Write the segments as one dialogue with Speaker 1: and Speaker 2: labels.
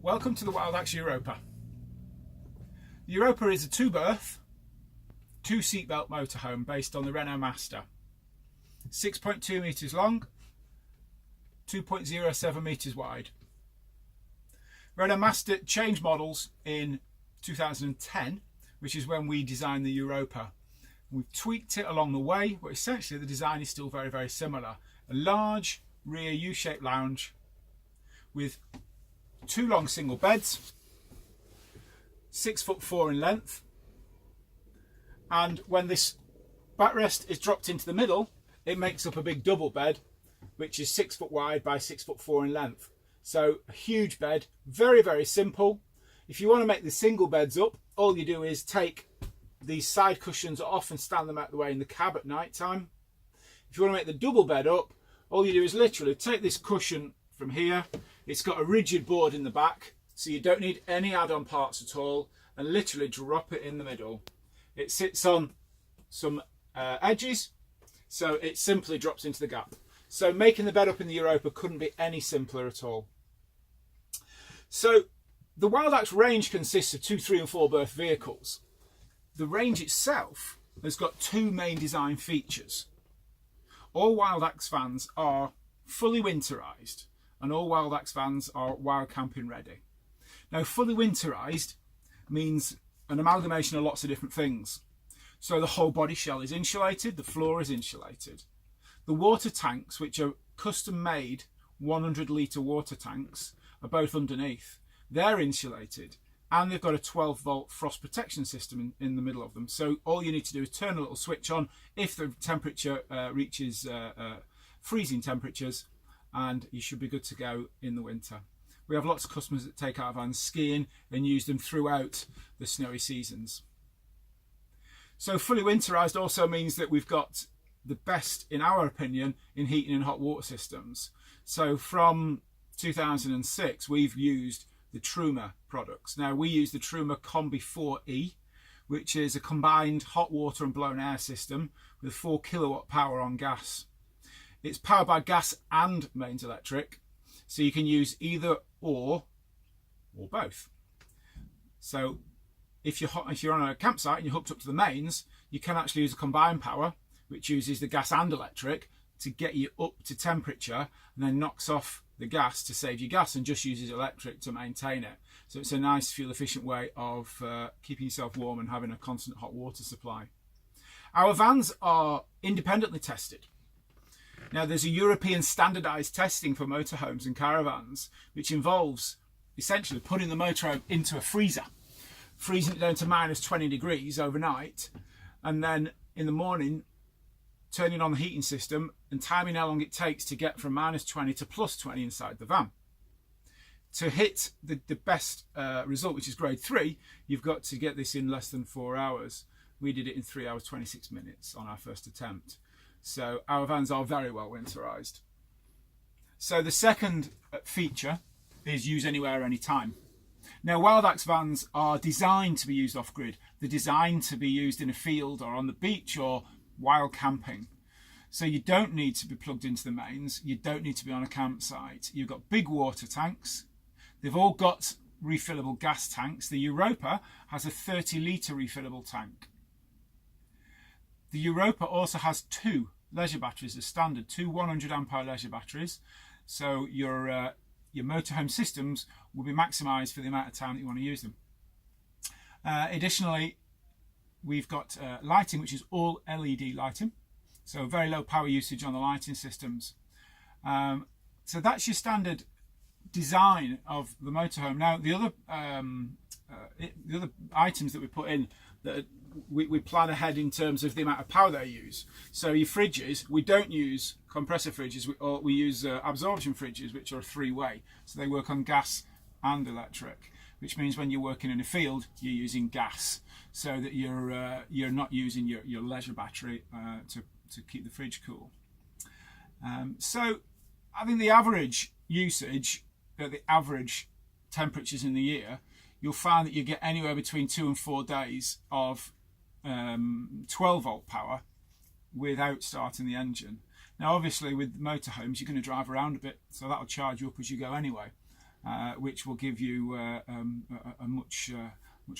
Speaker 1: Welcome to the Wildax Europa. The Europa is a two-berth, two-seatbelt motorhome based on the Renault Master. 6.2 metres long, 2.07 metres wide. Renault Master changed models in 2010, which is when we designed the Europa. We've tweaked it along the way, but essentially the design is still very, very similar. A large rear U-shaped lounge with two long single beds, 6'4" in length, and when this backrest is dropped into the middle, it makes up a big double bed, which is 6 foot wide by 6'4" in length. So a huge bed, very, very simple. If you want to make the single beds up, all you do is take these side cushions off and stand them out the way in the cab at night time. If you want to make the double bed up, all you do is literally take this cushion from here. It's got a rigid board in the back, so you don't need any add-on parts at all, and literally drop it in the middle. It sits on some edges, so it simply drops into the gap. So making the bed up in the Europa couldn't be any simpler at all. So the Wildax range consists of 2, 3 and 4 berth vehicles. The range itself has got two main design features. All Wildax vans are fully winterised, and all Wildax vans are wild camping ready. Now, fully winterised means an amalgamation of lots of different things. So the whole body shell is insulated, the floor is insulated. The water tanks, which are custom made 100 litre water tanks, are both underneath. They're insulated, and they've got a 12-volt frost protection system in the middle of them. So all you need to do is turn a little switch on if the temperature reaches freezing temperatures, and you should be good to go in the winter. We have lots of customers that take our vans skiing and use them throughout the snowy seasons. So fully winterised also means that we've got the best, in our opinion, in heating and hot water systems. So from 2006, we've used the Truma products. Now, we use the Truma Combi 4E, which is a combined hot water and blown air system with 4 kilowatt power on gas. It's powered by gas and mains electric, so you can use either or both. So if you're on a campsite and you're hooked up to the mains, you can actually use a combined power, which uses the gas and electric to get you up to temperature, and then knocks off the gas to save you gas and just uses electric to maintain it. So it's a nice fuel efficient way of keeping yourself warm and having a constant hot water supply. Our vans are independently tested. Now, there's a European standardised testing for motorhomes and caravans, which involves essentially putting the motorhome into a freezer, freezing it down to minus 20 degrees overnight, and then in the morning turning on the heating system and timing how long it takes to get from minus 20 to plus 20 inside the van. To hit the best result, which is grade 3, you've got to get this in less than 4 hours. We did it in 3 hours 26 minutes on our first attempt. So our vans are very well winterised. So the second feature is use anywhere, anytime. Now, Wildax vans are designed to be used off-grid. They're designed to be used in a field or on the beach or wild camping. So you don't need to be plugged into the mains. You don't need to be on a campsite. You've got big water tanks. They've all got refillable gas tanks. The Europa has a 30 litre refillable tank. The Europa also has 2 leisure batteries as standard, 2 100 ampere leisure batteries. So your motorhome systems will be maximised for the amount of time that you want to use them. Additionally, we've got lighting, which is all LED lighting. So very low power usage on the lighting systems. So that's your standard design of the motorhome. Now, the other items that we put in that we plan ahead in terms of the amount of power they use. So your fridges, we don't use compressor fridges, we use absorption fridges, which are 3-way. So they work on gas and electric, which means when you're working in a field, you're using gas, so that you're not using your leisure battery to keep the fridge cool. So I think the average usage at the average temperatures in the year, you'll find that you get anywhere between 2 and 4 days of 12-volt power without starting the engine. Now, obviously, with motorhomes, you're going to drive around a bit, so that'll charge you up as you go anyway. which will give you a much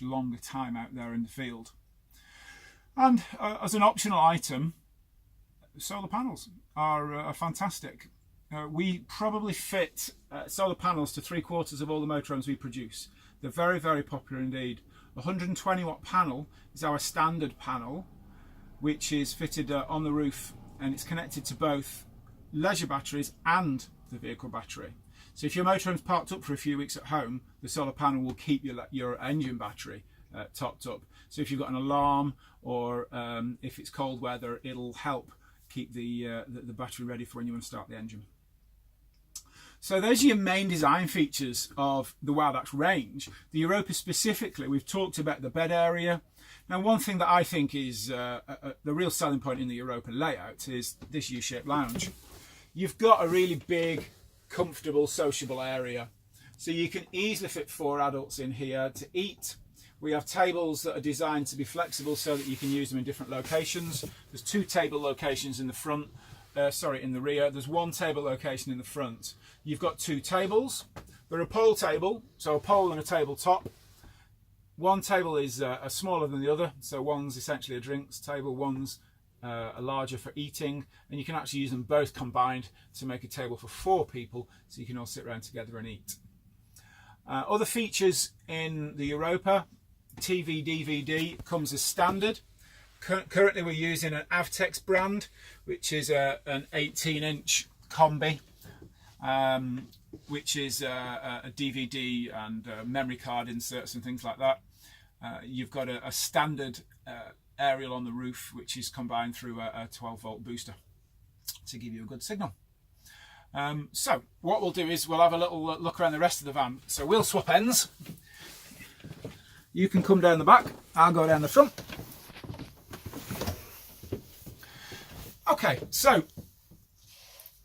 Speaker 1: longer time out there in the field. And as an optional item, solar panels are fantastic. We probably fit solar panels to 3/4 of all the motorhomes we produce. They're very, very popular indeed. 120 watt panel is our standard panel, which is fitted on the roof, and it's connected to both leisure batteries and the vehicle battery. So if your motorhome's parked up for a few weeks at home, the solar panel will keep your engine battery topped up. So if you've got an alarm, or if it's cold weather, it'll help keep the battery ready for when you want to start the engine. So those are your main design features of the WowDAX range. The Europa specifically, we've talked about the bed area. Now, one thing that I think is the real selling point in the Europa layout is this U-shaped lounge. You've got a really big, comfortable, sociable area. So you can easily fit 4 adults in here to eat. We have tables that are designed to be flexible so that you can use them in different locations. There's 2 table locations in the front. In the rear. There's 1 table location in the front. You've got 2 tables. They're a pole table, so a pole and a tabletop. One table is smaller than the other, so one's essentially a drinks table, one's a larger for eating, and you can actually use them both combined to make a table for 4 people, so you can all sit around together and eat. Other features in the Europa: TV, DVD comes as standard. Currently we're using an Avtex brand, which is an 18-inch combi, which is a DVD and memory card inserts and things like that. You've got a standard aerial on the roof, which is combined through a 12-volt booster to give you a good signal. So what we'll do is we'll have a little look around the rest of the van. So we'll swap ends. You can come down the back, I'll go down the front. Okay, so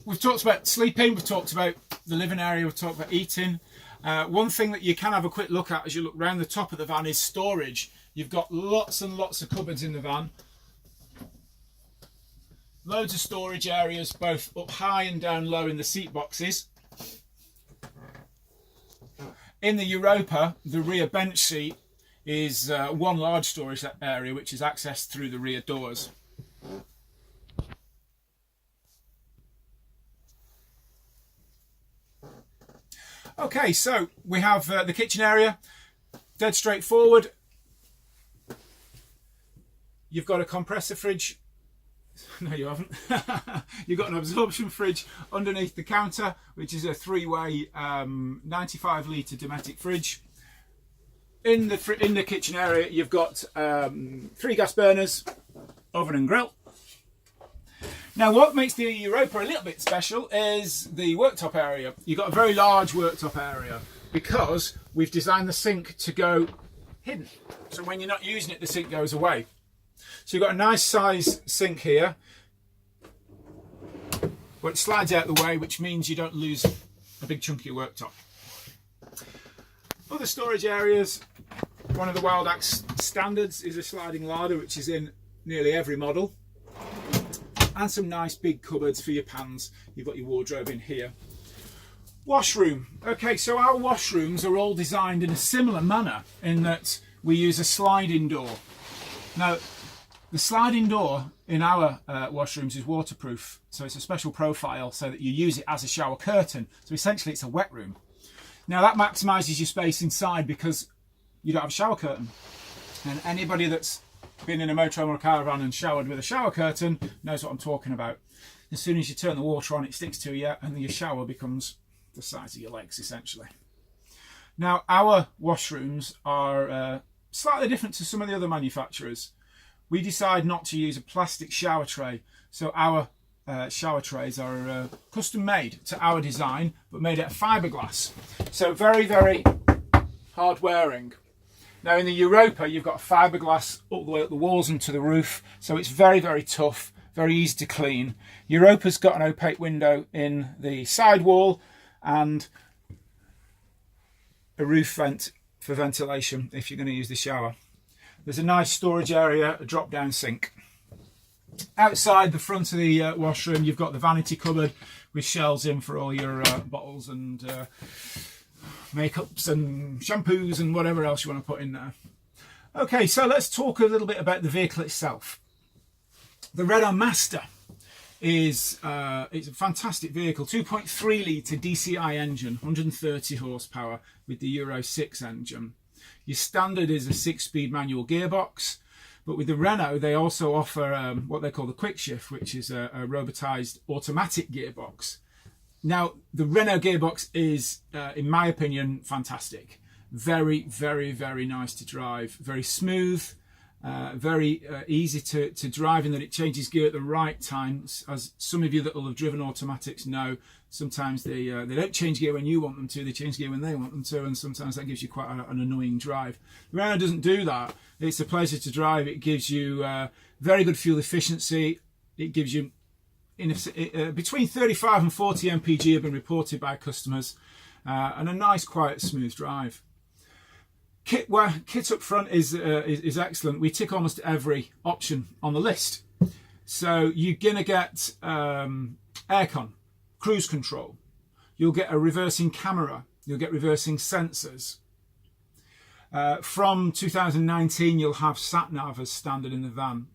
Speaker 1: we've talked about sleeping, we've talked about the living area, we've talked about eating. One thing that you can have a quick look at as you look round the top of the van is storage. You've got lots and lots of cupboards in the van. Loads of storage areas, both up high and down low in the seat boxes. In the Europa, the rear bench seat is one large storage area, which is accessed through the rear doors. Okay, so we have the kitchen area, dead straightforward. You've got a compressor fridge. No, you haven't. You've got an absorption fridge underneath the counter, which is a 3-way 95-litre Dometic fridge. In the kitchen area, you've got 3 gas burners, oven and grill. Now, what makes the Europa a little bit special is the worktop area. You've got a very large worktop area because we've designed the sink to go hidden. So when you're not using it, the sink goes away. So you've got a nice size sink here, but it slides out the way, which means you don't lose a big chunk of your worktop. Other storage areas, one of the WowDAX standards is a sliding larder, which is in nearly every model. And some nice big cupboards for your pans. You've got your wardrobe in here. Washroom. Okay, so our washrooms are all designed in a similar manner in that we use a sliding door. Now, the sliding door in our washrooms is waterproof, so it's a special profile so that you use it as a shower curtain. So essentially it's a wet room. Now that maximises your space inside because you don't have a shower curtain. And anybody that's been in a motorhome or a caravan and showered with a shower curtain knows what I'm talking about. As soon as you turn the water on, it sticks to you and your shower becomes the size of your legs essentially. Now our washrooms are slightly different to some of the other manufacturers. We decide not to use a plastic shower tray, so our shower trays are custom made to our design but made out of fiberglass, so very, very hard wearing. Now in the Europa you've got fiberglass all the way up the walls and to the roof, so it's very, very tough, very easy to clean. Europa's got an opaque window in the side wall and a roof vent for ventilation if you're going to use the shower. There's a nice storage area, a drop down sink. Outside the front of the washroom you've got the vanity cupboard with shelves in for all your bottles and makeups and shampoos and whatever else you want to put in there. Okay, so let's talk a little bit about the vehicle itself. The Renault Master is it's a fantastic vehicle, 2.3 litre DCI engine, 130 horsepower with the Euro 6 engine. Your standard is a 6-speed manual gearbox, but with the Renault they also offer what they call the quick shift, which is a robotised automatic gearbox. Now the Renault gearbox is, in my opinion, fantastic. Very, very, very nice to drive, very smooth. Very easy to drive in that it changes gear at the right times. As some of you that will have driven automatics know, sometimes they don't change gear when you want them to, they change gear when they want them to, and sometimes that gives you quite an annoying drive. Renault doesn't do that. It's a pleasure to drive. It gives you very good fuel efficiency. It gives you between 35 and 40 mpg have been reported by customers, and a nice, quiet, smooth drive. Kit up front is excellent. We tick almost every option on the list. So you're going to get aircon, cruise control. You'll get a reversing camera. You'll get reversing sensors. From 2019, you'll have sat-nav as standard in the van,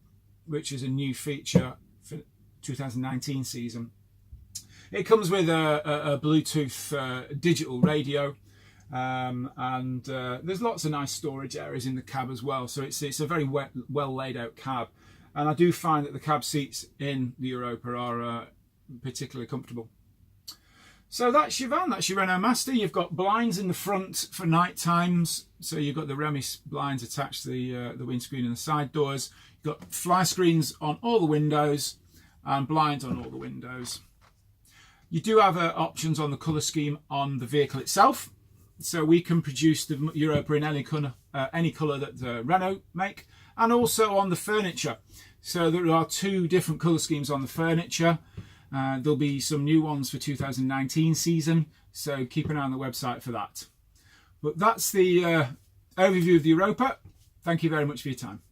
Speaker 1: which is a new feature for 2019 season. It comes with a Bluetooth digital radio. And there's lots of nice storage areas in the cab as well, so it's a very well laid out cab, and I do find that the cab seats in the Europa are particularly comfortable. So that's your van, that's your Renault Master. You've got blinds in the front for night times, so you've got the Remis blinds attached to the windscreen and the side doors. You've got fly screens on all the windows and blinds on all the windows. You do have options on the colour scheme on the vehicle itself. So we can produce the Europa in any colour that Renault make, and also on the furniture. So there are 2 different colour schemes on the furniture. There'll be some new ones for 2019 season, so keep an eye on the website for that. But that's the overview of the Europa. Thank you very much for your time.